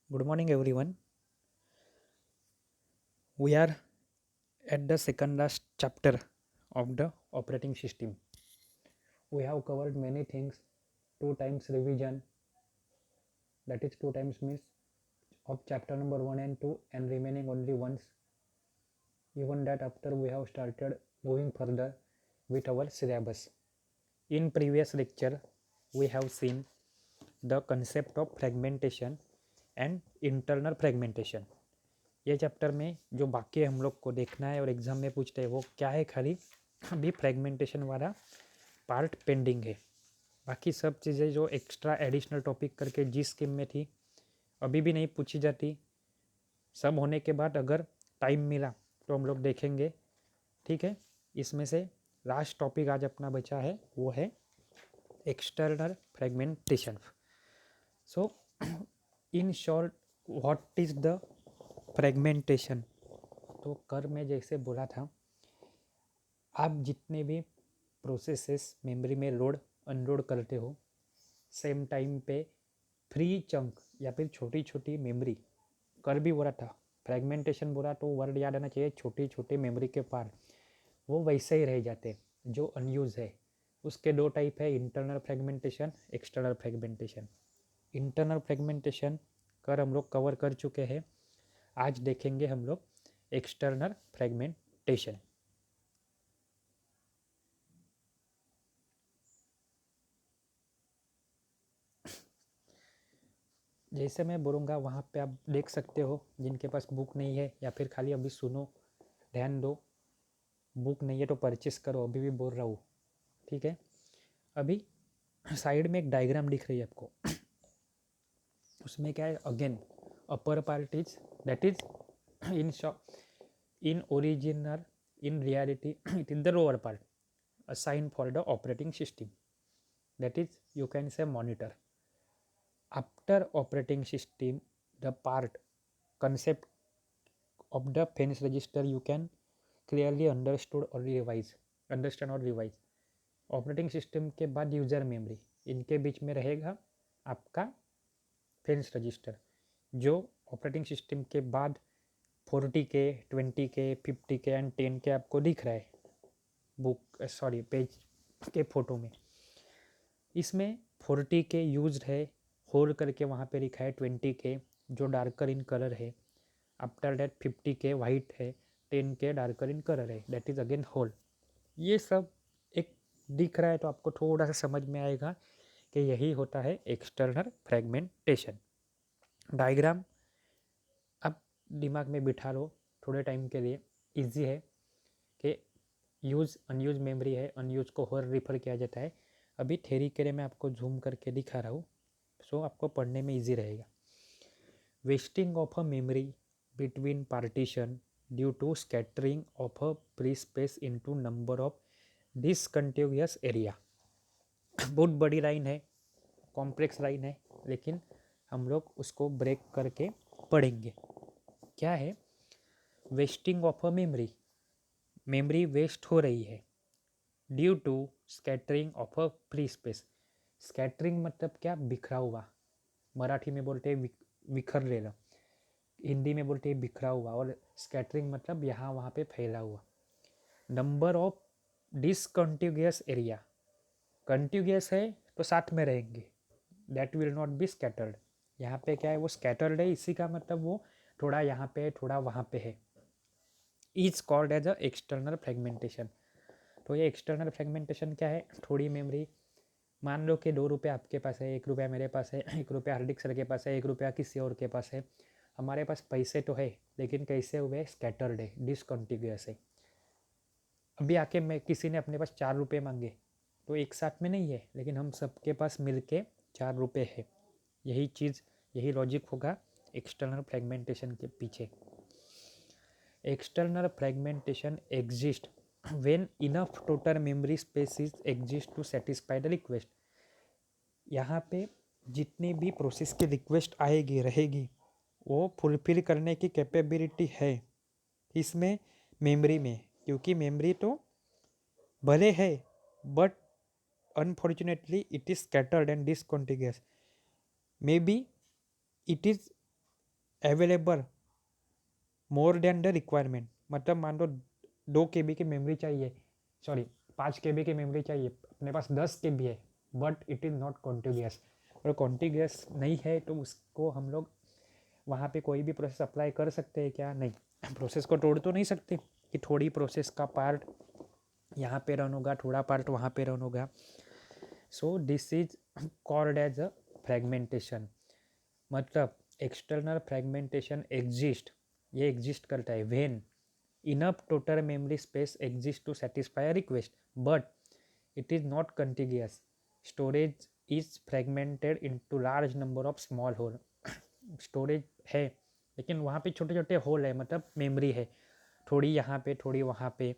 Good morning, everyone. We are at the second last chapter of the operating system. We have covered many things, two times revision, that is, two times miss of chapter number 1 and 2, and remaining only once. Even that, after we have started moving further with our syllabus. In previous lecture, we have seen the concept of fragmentation and internal fragmentation. ये chapter में जो बाकी हम लोग को देखना है और एग्जाम में पूछते हैं वो क्या है, खाली अभी फ्रेगमेंटेशन वाला पार्ट पेंडिंग है। बाकी सब चीज़ें जो एक्स्ट्रा एडिशनल टॉपिक करके जिस स्कीम में थी अभी भी नहीं पूछी जाती। सब होने के बाद अगर टाइम मिला तो हम लोग देखेंगे। ठीक है, इसमें से लास्ट टॉपिक आज अपना बचा है वो है external fragmentation. So in short, what is the fragmentation? तो कर में जैसे बोला था, आप जितने भी प्रोसेसेस मेमोरी में लोड अनलोड करते हो, सेम टाइम पे फ्री चंक या फिर छोटी छोटी मेमोरी, कर भी बोला था, फ्रेगमेंटेशन बोला तो वर्ड याद आना चाहिए, छोटे छोटे मेमोरी के पार्ट वो वैसे ही रह जाते जो अनयूज है। उसके दो टाइप है, internal fragmentation, external fragmentation. Internal fragmentation कर हम लोग कवर कर चुके हैं, आज देखेंगे हम लोग एक्सटर्नल फ्रेगमेंटेशन। जैसे मैं बोलूँगा वहाँ पे आप देख सकते हो, जिनके पास बुक नहीं है या फिर खाली अभी सुनो, ध्यान दो, बुक नहीं है तो परचेस करो, अभी भी बोल रहा हूँ। ठीक है, अभी साइड में एक डायग्राम दिख रही है आपको, उसमें क्या है, again upper part is that is in in original, in reality it is the lower part assign for the operating system, that is you can say monitor. After operating system, the part concept of the fence register you can clearly understand और revise। Operating system के बाद user memory, इनके बीच में रहेगा आपका fence register, जो operating system के बाद 40K, 20K, 50K and 10K आपको दिख रहा है बुक, सॉरी, पेज के फोटो में। इसमें 40K यूज है, होल करके वहाँ पे लिखा है 20K जो डार्कर इन कलर है। आफ्टर दैट 50K वाइट है, 10K डार्कर इन कलर है, दैट इज अगेन होल। ये सब एक दिख रहा है तो आपको थोड़ा सा समझ में आएगा कि यही होता है एक्सटर्नल फ्रेगमेंटेशन। डायग्राम आप दिमाग में बिठा लो थोड़े टाइम के लिए, इजी है कि यूज़ अनयूज मेमोरी है, अनयूज को होल रिफर किया जाता है। अभी थेरी के लिए मैं आपको जूम करके दिखा रहा हूँ, सो आपको पढ़ने में इजी रहेगा। Wasting of a memory between partition due to scattering of a free space into number of discontinuous area. बहुत बड़ी लाइन है, कॉम्प्लेक्स लाइन है, लेकिन हम लोग उसको ब्रेक करके पढ़ेंगे। क्या है wasting of a memory? Memory waste हो रही है due to scattering of a free space. Scattering मतलब क्या, बिखरा हुआ, मराठी में बोलते हैं विखर लेना, हिंदी में बोलते हैं बिखरा हुआ, और स्कैटरिंग मतलब यहाँ वहाँ पे फैला हुआ। Number of discontinuous area, continuous है तो साथ में रहेंगे, that will not be scattered. यहाँ पे क्या है, वो स्कैटर्ड है, इसी का मतलब वो थोड़ा यहाँ पे है थोड़ा वहाँ पे है, is called as a external fragmentation. तो ये एक्सटर्नल फ्रेगमेंटेशन क्या है, थोड़ी मेमोरी, मान लो कि 2 रुपये आपके पास है, 1 रुपया मेरे पास है, 1 रुपया हार्दिक सर के पास है, 1 रुपया किसी और के पास है। हमारे पास पैसे तो है लेकिन कैसे हुए, स्कैटर्ड है, डिसकंटिन्यूअस है। अभी आके मैं किसी ने अपने पास 4 रुपये मांगे तो एक साथ में नहीं है, लेकिन हम सबके पास मिल के 4 रुपये है। यही चीज़, यही लॉजिक होगा एक्सटर्नल फ्रेगमेंटेशन के पीछे। External fragmentation exist when enough total memory spaces exist to satisfy the request. यहाँ पे जितनी भी प्रोसेस की रिक्वेस्ट आएगी रहेगी वो फुलफिल करने की कैपेबिलिटी है इसमें, मेमोरी में, क्योंकि मेमोरी तो भले है but unfortunately it is scattered and discontinuous. May be it is available more than the requirement, मतलब मान लो 2 KB की मेमोरी चाहिए, सॉरी 5 KB की मेमोरी चाहिए, अपने पास 10 KB है, but it is not contiguous. और कॉन्टिग्यूस नहीं है तो उसको हम लोग वहाँ पे कोई भी प्रोसेस अप्लाई कर सकते हैं क्या? नहीं, प्रोसेस को तोड़ तो नहीं सकते कि थोड़ी प्रोसेस का पार्ट यहाँ पे रन होगा, थोड़ा पार्ट वहाँ पे रन होगा। So this is called as a fragmentation. मतलब एक्सटर्नल फ्रेगमेंटेशन एग्जिस्ट, ये एग्जिस्ट करता है when enough total memory space exist to satisfy a request, but it is not contiguous. Storage is fragmented into large number of small hole. Storage है लेकिन वहाँ पे छोटे छोटे होल है, मतलब मेमोरी है, थोड़ी यहाँ पे थोड़ी वहाँ पे,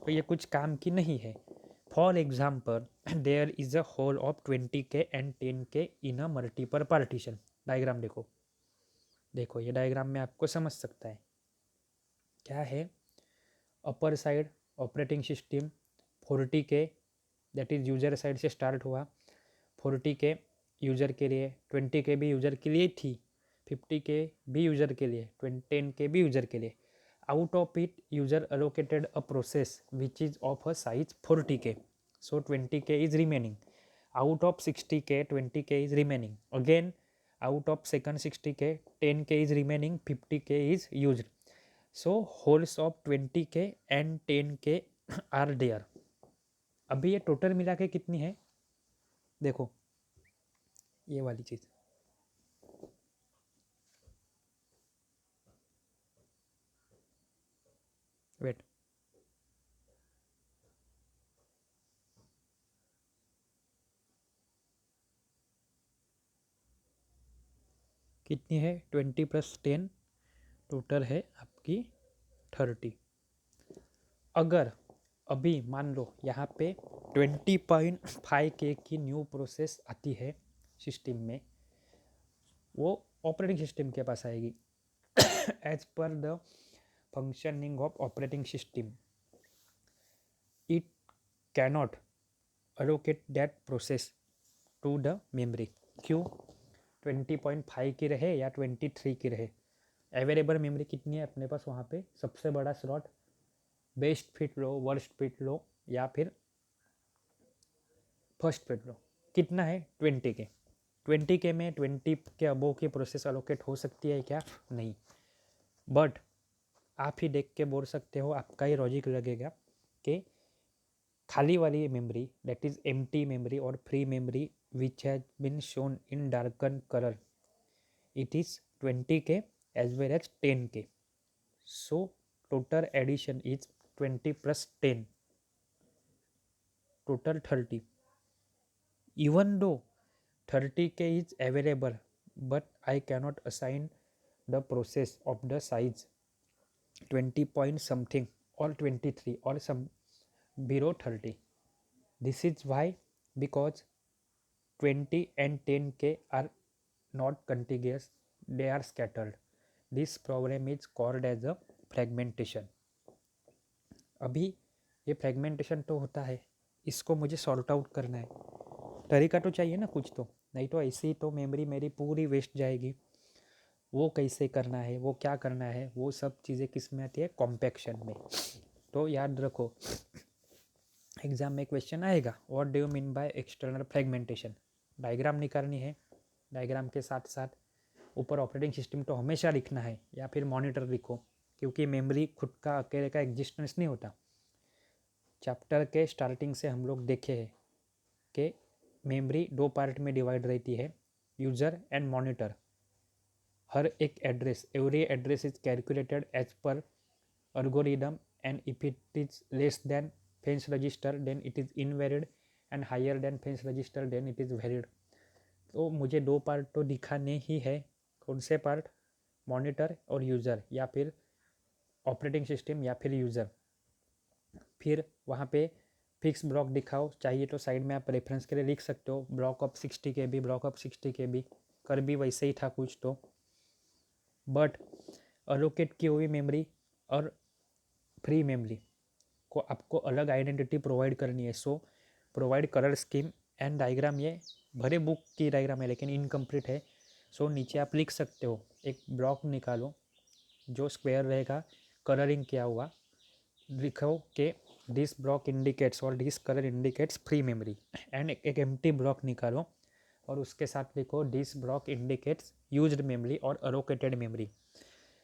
तो ये कुछ काम की नहीं है। For example there is a hole of 20K and 10K in a multiple partition. Diagram देखो, देखो ये डायग्राम में आपको समझ सकता है क्या है। Upper side operating system 40K, that is user side से स्टार्ट हुआ, 40K यूज़र के लिए, 20K भी यूज़र के लिए थी, 50K भी यूज़र के लिए, 10K भी यूज़र के लिए। Out of it user allocated a process which is of a size 40K, so 20K is remaining. Out of 60K 20K is remaining again, out of second 60K 10K is remaining, 50K is used, so holes of 20K and 10K are there। अभी ये total मिला के कितनी है देखो, ये वाली चीज, वेट, कितनी है 20 + 10, टोटल है आपकी 30। अगर अभी मान लो यहाँ पे 20.5K की न्यू प्रोसेस आती है सिस्टम में, वो ऑपरेटिंग सिस्टम के पास आएगी। As per the functioning of operating system it cannot allocate that process to the memory। क्यों? 20.5 की रहे या 23 की रहे, अवेलेबल मेमोरी कितनी है अपने पास वहाँ पे? सबसे बड़ा स्लॉट, बेस्ट फिट लो, वर्स्ट फिट लो, या फिर फर्स्ट फिट लो, कितना है 20K। 20K में 20 के अबोव की प्रोसेस अलोकेट हो सकती है क्या? नहीं। बट आप ही देख के बोल सकते हो, आपका ही लॉजिक लगेगा कि खाली वाली memory, that is empty memory और free memory which has been shown in darken colour, it is 20K as well as 10K, so total addition is 20 plus 10, total 30। Even though 30K is available, but I cannot assign the process of the size 20 point something or 23 or some below 30। This is why, because 20 and 10K are not contiguous, they are scattered। This problem is called as a fragmentation। अभी ये fragmentation तो होता है, इसको मुझे sort out करना है, तरीका तो चाहिए ना कुछ तो, नहीं तो ऐसी तो मेमोरी मेरी पूरी वेस्ट जाएगी। वो कैसे करना है, वो क्या करना है, वो सब चीज़ें किस में आती है? कॉम्पैक्शन में। तो याद रखो, एग्जाम में क्वेश्चन आएगा, what do you mean by external fragmentation. Diagram निकालनी है, डायग्राम के साथ साथ ऊपर ऑपरेटिंग सिस्टम तो हमेशा लिखना है, या फिर मॉनिटर लिखो, क्योंकि मेमोरी खुद का अकेले का एग्जिस्टेंस नहीं होता। चैप्टर के स्टार्टिंग से हम लोग देखे हैं कि मेमोरी 2 पार्ट में डिवाइड रहती है, यूज़र एंड मॉनिटर। हर एक address, every address is calculated as per algorithm, and if it is less than fetch register then it is invalid, and higher than fetch register then it is valid। तो मुझे 2 part तो दिखाने ही है, कौन से part? Monitor और user, या फिर ऑपरेटिंग सिस्टम या फिर यूज़र। फिर वहाँ पे फिक्स ब्लॉक दिखाओ, चाहिए तो साइड में आप रेफरेंस के लिए लिख सकते हो, block of 60 KB, block of 60 KB, कर भी वैसे ही था कुछ तो। बट अलोकेट की हुई मेमोरी और फ्री मेमोरी को आपको अलग आइडेंटिटी प्रोवाइड करनी है। So provide colour scheme and diagram, ये भरे बुक की डायग्राम है लेकिन इनकम्प्लीट है, सो नीचे आप लिख सकते हो, एक ब्लॉक निकालो जो स्क्वायर रहेगा, कलरिंग किया हुआ, लिखो कि दिस ब्लॉक इंडिकेट्स और this colour indicates free memory, and एक एम्प्टी ब्लॉक निकालो और उसके साथ लिखो this block indicates used memory और अलोकेटेड मेमोरी।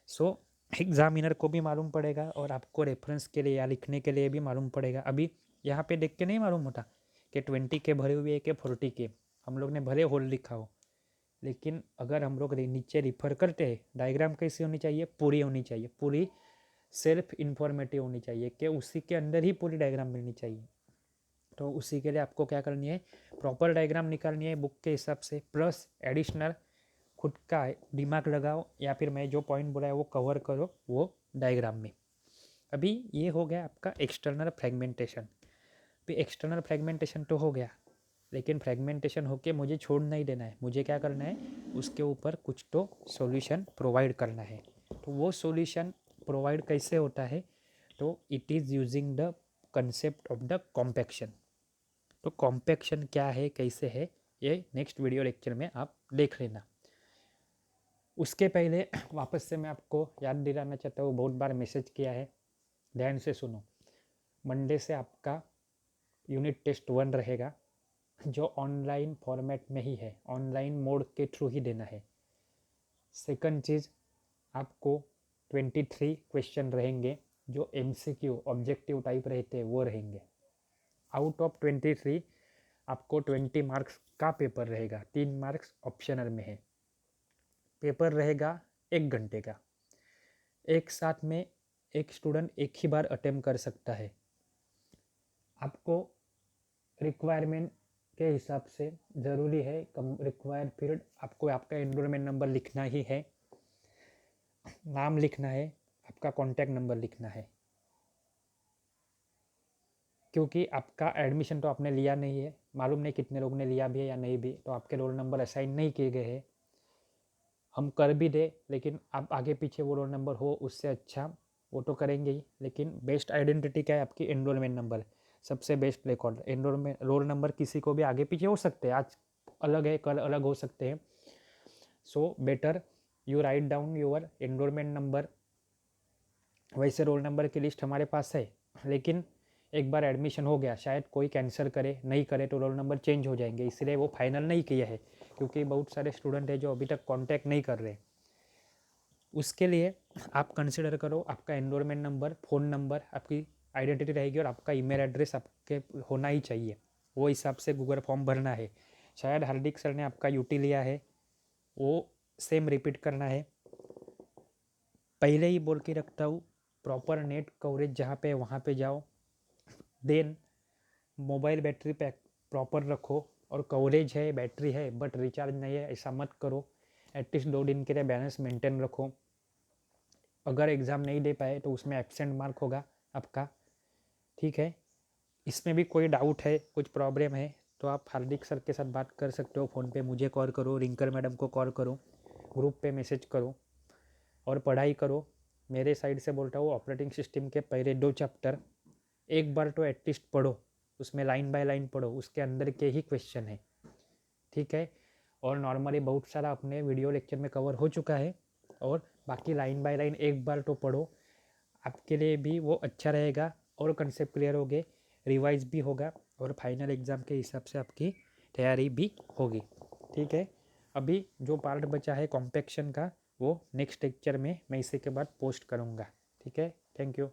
सो एग्जामिनर को भी मालूम पड़ेगा और आपको रेफरेंस के लिए या लिखने के लिए भी मालूम पड़ेगा। अभी यहाँ पे देख के नहीं मालूम होता कि 20 के भरे हुए है कि 40 के, हम लोग ने भले होल लिखा हो, लेकिन अगर हम लोग नीचे रिफर करते हैं डायग्राम कैसी होनी चाहिए, पूरी होनी चाहिए, पूरी सेल्फ इंफॉर्मेटिव होनी चाहिए कि उसी के अंदर ही पूरी डायग्राम मिलनी चाहिए। तो उसी के लिए आपको क्या करनी है, प्रॉपर डायग्राम निकालनी है बुक के हिसाब से, प्लस एडिशनल खुद का दिमाग लगाओ या फिर मैं जो पॉइंट बोला है वो कवर करो वो डायग्राम में। अभी ये हो गया आपका एक्सटर्नल फ्रेगमेंटेशन। अभी एक्सटर्नल फ्रेगमेंटेशन तो हो गया, लेकिन फ्रेगमेंटेशन होके मुझे छोड़ नहीं देना है, मुझे क्या करना है, उसके ऊपर कुछ तो सॉल्यूशन प्रोवाइड करना है। तो वो सॉल्यूशन प्रोवाइड कैसे होता है, तो it is using the concept of the compaction. तो कॉम्पैक्शन क्या है, कैसे है, ये नेक्स्ट वीडियो लेक्चर में आप देख लेना। उसके पहले वापस से मैं आपको याद दिलाना चाहता हूँ, बहुत बार मैसेज किया है, ध्यान से सुनो। मंडे से आपका यूनिट टेस्ट 1 रहेगा, जो ऑनलाइन फॉर्मेट में ही है, ऑनलाइन मोड के थ्रू ही देना है। सेकंड चीज़, आपको 23 क्वेश्चन रहेंगे जो MCQ ऑब्जेक्टिव टाइप रहते हैं, वो रहेंगे। आउट ऑफ 23 आपको 20 मार्क्स का पेपर रहेगा, 3 मार्क्स ऑप्शनल में है। पेपर रहेगा 1 घंटे का, एक साथ में एक स्टूडेंट एक ही बार अटेम्प्ट कर सकता है। आपको रिक्वायरमेंट के हिसाब से ज़रूरी है, कम रिक्वायर्ड पीरियड आपको आपका एनरोलमेंट नंबर लिखना ही है, नाम लिखना है, आपका कॉन्टैक्ट नंबर लिखना है, क्योंकि आपका एडमिशन तो आपने लिया नहीं है, मालूम नहीं कितने लोग ने लिया भी है या नहीं भी, तो आपके रोल नंबर असाइन नहीं किए गए हैं। हम कर भी दे, लेकिन आप आगे पीछे वो रोल नंबर हो उससे अच्छा, वो तो करेंगे ही, लेकिन बेस्ट आइडेंटिटी क्या है, आपकी एनरोलमेंट नंबर, सबसे best record. Enrolment roll number किसी को भी आगे पीछे हो सकते हैं, आज अलग है कल अलग हो सकते हैं। So better you write down your enrolment number. वैसे रोल नंबर की लिस्ट हमारे पास है, लेकिन एक बार एडमिशन हो गया, शायद कोई कैंसिल करे, नहीं करे तो रोल नंबर चेंज हो जाएंगे, इसलिए वो फाइनल नहीं किया है, क्योंकि बहुत सारे स्टूडेंट हैं जो अभी तक कांटेक्ट नहीं कर रहे। उसके लिए आप कंसिडर करो आपका एनरोलमेंट नंबर, फ़ोन नंबर, आपकी आइडेंटिटी रहेगी और आपका ईमेल एड्रेस आपके होना ही चाहिए, वो हिसाब से गूगल फॉर्म भरना है। शायद हार्दिक सर ने आपका यूटी लिया है, वो सेम रिपीट करना है। पहले ही बोल के रखता हूँ, प्रॉपर नेट कवरेज जहाँ पे वहाँ पे जाओ, then mobile battery pack proper रखो, और कवरेज है, बैटरी है, बट रिचार्ज नहीं है, ऐसा मत करो। एटलीस्ट 2 दिन के लिए बैलेंस मेंटेन रखो। अगर एग्ज़ाम नहीं दे पाए तो उसमें एब्सेंट मार्क होगा आपका, ठीक है। इसमें भी कोई डाउट है, कुछ प्रॉब्लम है, तो आप हार्दिक सर के साथ बात कर सकते हो फ़ोन पे, मुझे कॉल करो, रिंकल मैडम को कॉल करो, ग्रुप पे मैसेज करो, और पढ़ाई करो। मेरे साइड से बोलता हूँ, ऑपरेटिंग सिस्टम के पहले 2 चैप्टर एक बार तो एटलीस्ट पढ़ो, उसमें लाइन बाय लाइन पढ़ो, उसके अंदर के ही क्वेश्चन है, ठीक है। और नॉर्मली बहुत सारा अपने वीडियो लेक्चर में कवर हो चुका है, और बाकी लाइन बाय लाइन एक बार तो पढ़ो, आपके लिए भी वो अच्छा रहेगा, और कंसेप्ट क्लियर हो गए, रिवाइज भी होगा, और फाइनल एग्ज़ाम के हिसाब से आपकी तैयारी भी होगी, ठीक है। अभी जो पार्ट बचा है कॉम्पैक्शन का, वो नेक्स्ट लेक्चर में मैं इसी के बाद पोस्ट करूँगा, ठीक है। Thank you.